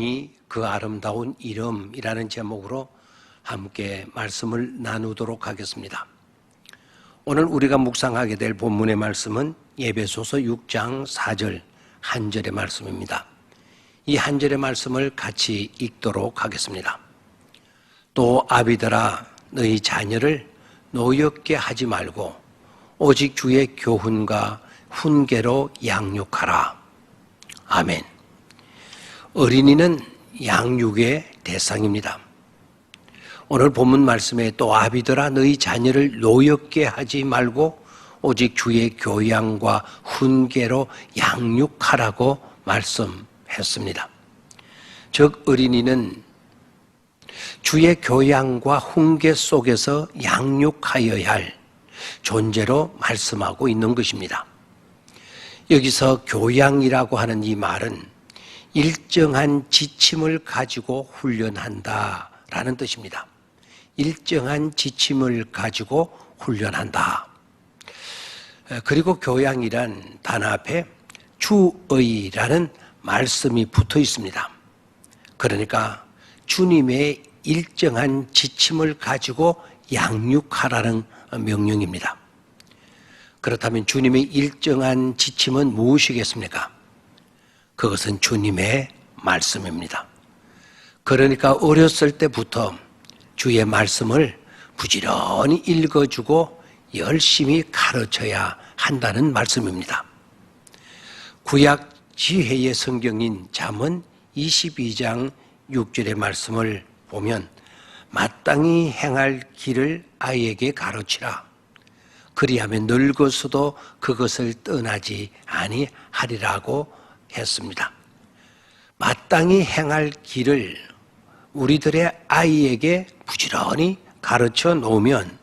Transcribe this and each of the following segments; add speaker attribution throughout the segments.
Speaker 1: 주니 그 아름다운 이름이라는 제목으로 함께 말씀을 나누도록 하겠습니다. 오늘 우리가 묵상하게 될 본문의 말씀은 에베소서 6장 4절 한 절의 말씀입니다. 이 한 절의 말씀을 같이 읽도록 하겠습니다. 또 아비들아 너희 자녀를 노엽게 하지 말고 오직 주의 교훈과 훈계로 양육하라. 아멘. 어린이는 양육의 대상입니다. 오늘 본문 말씀에 또 아비들아 너희 자녀를 노엽게 하지 말고 오직 주의 교양과 훈계로 양육하라고 말씀했습니다. 즉 어린이는 주의 교양과 훈계 속에서 양육하여야 할 존재로 말씀하고 있는 것입니다. 여기서 교양이라고 하는 이 말은 일정한 지침을 가지고 훈련한다라는 뜻입니다. 일정한 지침을 가지고 훈련한다. 그리고 교양이란 단어 앞에 주의라는 말씀이 붙어 있습니다. 그러니까 주님의 일정한 지침을 가지고 양육하라는 명령입니다. 그렇다면 주님의 일정한 지침은 무엇이겠습니까? 그것은 주님의 말씀입니다. 그러니까 어렸을 때부터 주의 말씀을 부지런히 읽어주고 열심히 가르쳐야 한다는 말씀입니다. 구약 지혜의 성경인 잠언 22장 6절의 말씀을 보면 마땅히 행할 길을 아이에게 가르치라. 그리하면 늙어서도 그것을 떠나지 아니하리라고 했습니다. 마땅히 행할 길을 우리들의 아이에게 부지런히 가르쳐 놓으면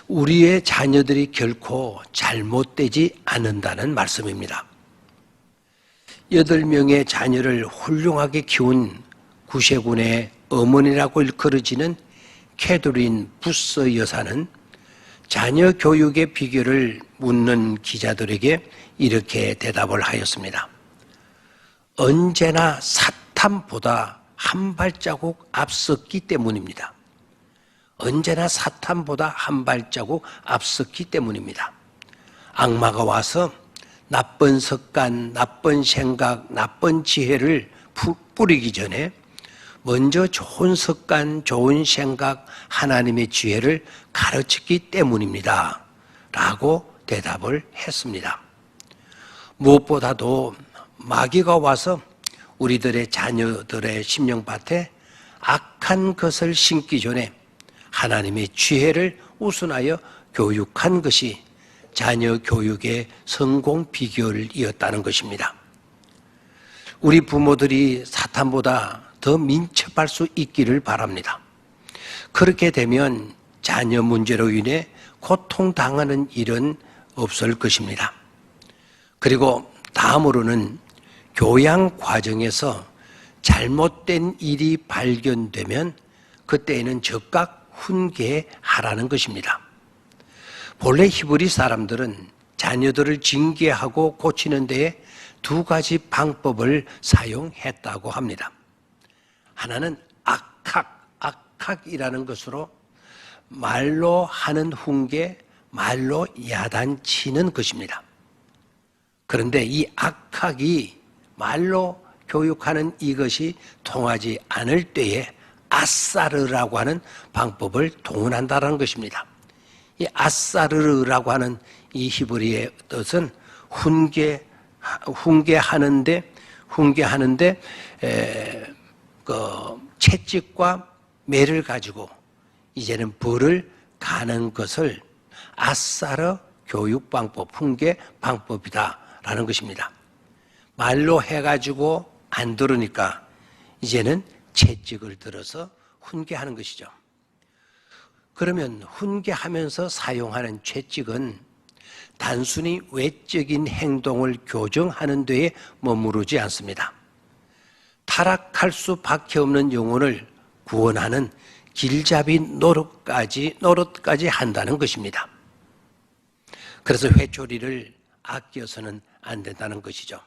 Speaker 1: 우리의 자녀들이 결코 잘못되지 않는다는 말씀입니다. 8명의 자녀를 훌륭하게 키운 구세군의 어머니라고 일컬어지는 캐더린 부서 여사는 자녀 교육의 비결을 묻는 기자들에게 이렇게 대답을 하였습니다. 언제나 사탄보다 한 발자국 앞섰기 때문입니다. 언제나 사탄보다 한 발자국 앞섰기 때문입니다. 악마가 와서 나쁜 습관, 나쁜 생각, 나쁜 지혜를 뿌리기 전에 먼저 좋은 습관, 좋은 생각, 하나님의 지혜를 가르쳤기 때문입니다. 라고 대답을 했습니다. 무엇보다도 마귀가 와서 우리들의 자녀들의 심령밭에 악한 것을 심기 전에 하나님의 지혜를 우선하여 교육한 것이 자녀 교육의 성공 비결이었다는 것입니다. 우리 부모들이 사탄보다 더 민첩할 수 있기를 바랍니다. 그렇게 되면 자녀 문제로 인해 고통당하는 일은 없을 것입니다. 그리고 다음으로는 교양 과정에서 잘못된 일이 발견되면 그때에는 즉각 훈계하라는 것입니다. 본래 히브리 사람들은 자녀들을 징계하고 고치는 데에 2가지 방법을 사용했다고 합니다. 하나는 악학이라는 것으로 말로 하는 훈계, 말로 야단치는 것입니다. 그런데 이 악학이 말로 교육하는 이것이 통하지 않을 때에 아사르라고 하는 방법을 동원한다는 것입니다. 이 아사르라고 하는 이 히브리의 뜻은 훈계하는데 채찍과 매를 가지고 이제는 벌을 가는 것을 아사르 교육 방법, 훈계 방법이다라는 것입니다. 말로 해가지고 안 들으니까 이제는 채찍을 들어서 훈계하는 것이죠. 그러면 훈계하면서 사용하는 채찍은 단순히 외적인 행동을 교정하는 데에 머무르지 않습니다. 타락할 수밖에 없는 영혼을 구원하는 길잡이 노릇까지 한다는 것입니다. 그래서 회초리를 아껴서는 안 된다는 것이죠.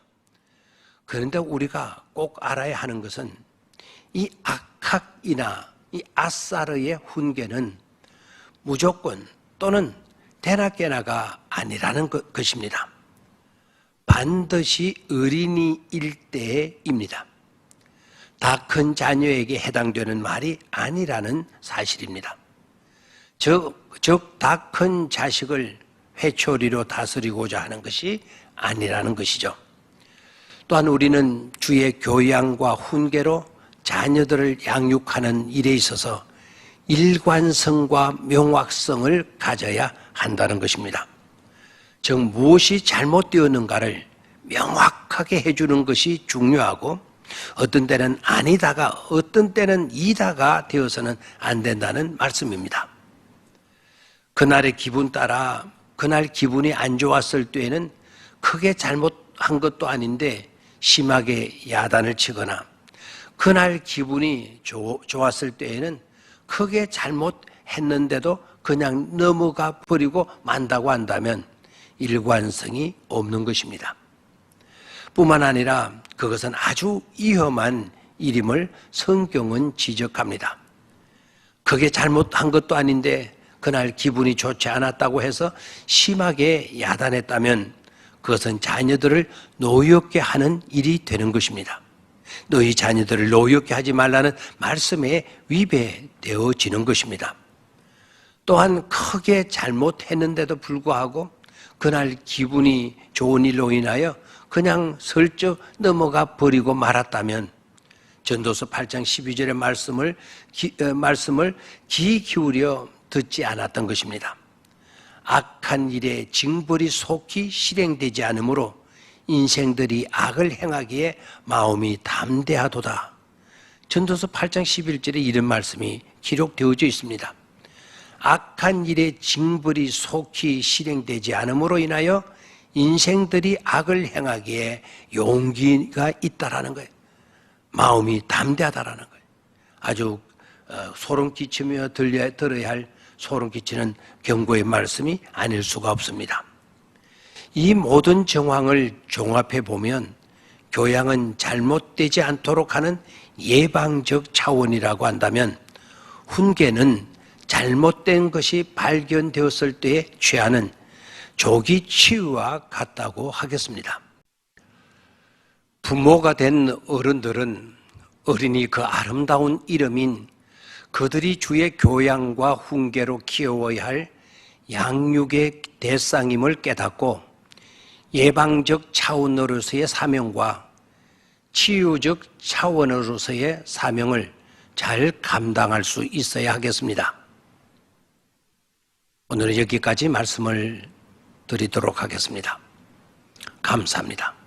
Speaker 1: 그런데 우리가 꼭 알아야 하는 것은 이 악학이나 이 아사르의 훈계는 무조건 또는 대낮깨나가 아니라는 것입니다. 반드시 어린이일 때입니다. 다 큰 자녀에게 해당되는 말이 아니라는 사실입니다. 즉 다 큰 자식을 회초리로 다스리고자 하는 것이 아니라는 것이죠. 또한 우리는 주의 교양과 훈계로 자녀들을 양육하는 일에 있어서 일관성과 명확성을 가져야 한다는 것입니다. 즉 무엇이 잘못되었는가를 명확하게 해주는 것이 중요하고 어떤 때는 아니다가 어떤 때는 이다가 되어서는 안 된다는 말씀입니다. 그날의 기분 따라 그날 기분이 안 좋았을 때에는 크게 잘못한 것도 아닌데 심하게 야단을 치거나 그날 기분이 좋았을 때에는 크게 잘못했는데도 그냥 넘어가 버리고 만다고 한다면 일관성이 없는 것입니다. 뿐만 아니라 그것은 아주 위험한 일임을 성경은 지적합니다. 그게 잘못한 것도 아닌데 그날 기분이 좋지 않았다고 해서 심하게 야단했다면 그것은 자녀들을 노엽게 하는 일이 되는 것입니다. 너희 자녀들을 노엽게 하지 말라는 말씀에 위배되어지는 것입니다. 또한 크게 잘못했는데도 불구하고 그날 기분이 좋은 일로 인하여 그냥 슬쩍 넘어가 버리고 말았다면 전도서 8장 12절의 말씀을 귀 기울여 듣지 않았던 것입니다. 악한 일에 징벌이 속히 실행되지 않으므로 인생들이 악을 행하기에 마음이 담대하도다. 전도서 8장 11절에 이런 말씀이 기록되어져 있습니다. 악한 일에 징벌이 속히 실행되지 않음으로 인하여 인생들이 악을 행하기에 용기가 있다라는 거예요. 마음이 담대하다라는 거예요. 아주 소름 끼치며 들어야 할 소름 끼치는 경고의 말씀이 아닐 수가 없습니다. 이 모든 정황을 종합해 보면 교양은 잘못되지 않도록 하는 예방적 차원이라고 한다면 훈계는 잘못된 것이 발견되었을 때에 취하는 조기 치유와 같다고 하겠습니다. 부모가 된 어른들은 어린이 그 아름다운 이름인 그들이 주의 교양과 훈계로 키워야 할 양육의 대상임을 깨닫고 예방적 차원으로서의 사명과 치유적 차원으로서의 사명을 잘 감당할 수 있어야 하겠습니다. 오늘은 여기까지 말씀을 드리도록 하겠습니다. 감사합니다.